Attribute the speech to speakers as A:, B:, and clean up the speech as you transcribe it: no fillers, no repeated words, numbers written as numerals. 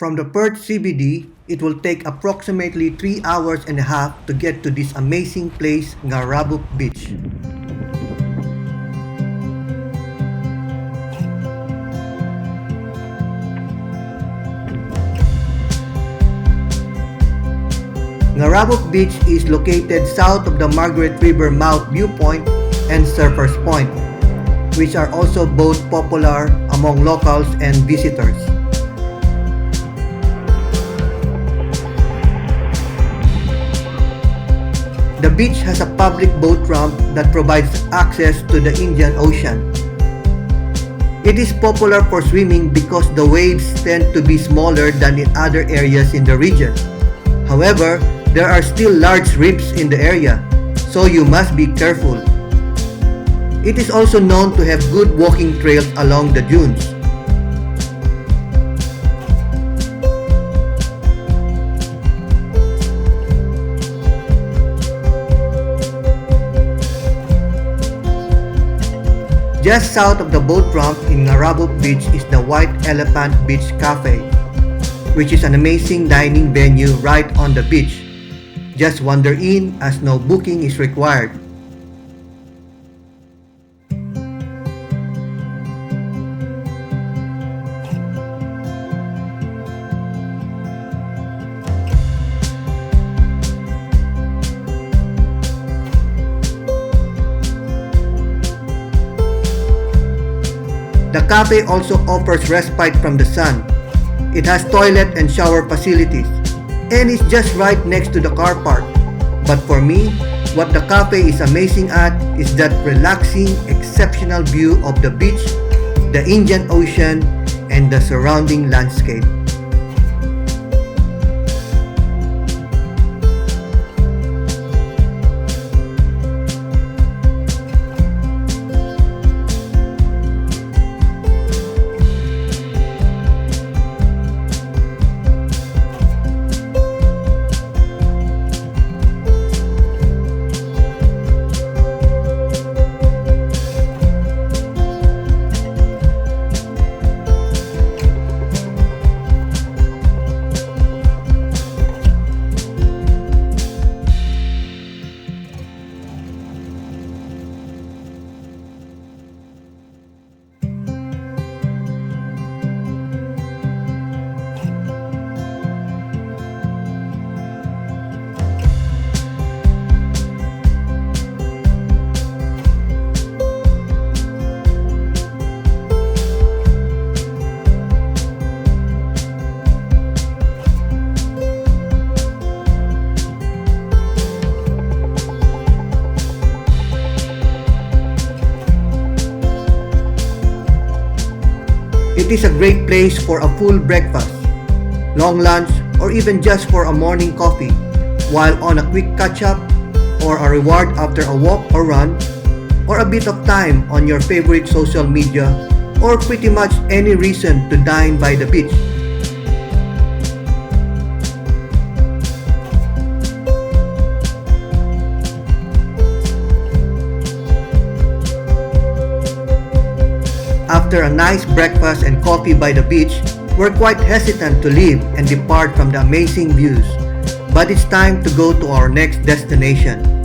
A: From the Perth CBD, it will take approximately 3 hours and a half to get to this amazing place, Gnarabup Beach. Gnarabup Beach is located south of the Margaret River Mouth viewpoint and Surfers Point, which are also both popular among locals and visitors. The beach has a public boat ramp that provides access to the Indian Ocean. It is popular for swimming because the waves tend to be smaller than in other areas in the region. However, there are still large reefs in the area, so you must be careful. It is also known to have good walking trails along the dunes. Just south of the boat ramp in Gnarabup Beach is the White Elephant Beach Café, which is an amazing dining venue right on the beach. Just wander in as no booking is required. The cafe also offers respite from the sun. It has toilet and shower facilities, and it's just right next to the car park. But for me, what the cafe is amazing at is that relaxing, exceptional view of the beach, the Indian Ocean, and the surrounding landscape. It is a great place for a full breakfast, long lunch, or even just for a morning coffee, while on a quick catch-up, or a reward after a walk or run, or a bit of time on your favorite social media, or pretty much any reason to dine by the beach. After a nice breakfast and coffee by the beach, we're quite hesitant to leave and depart from the amazing views. But it's time to go to our next destination.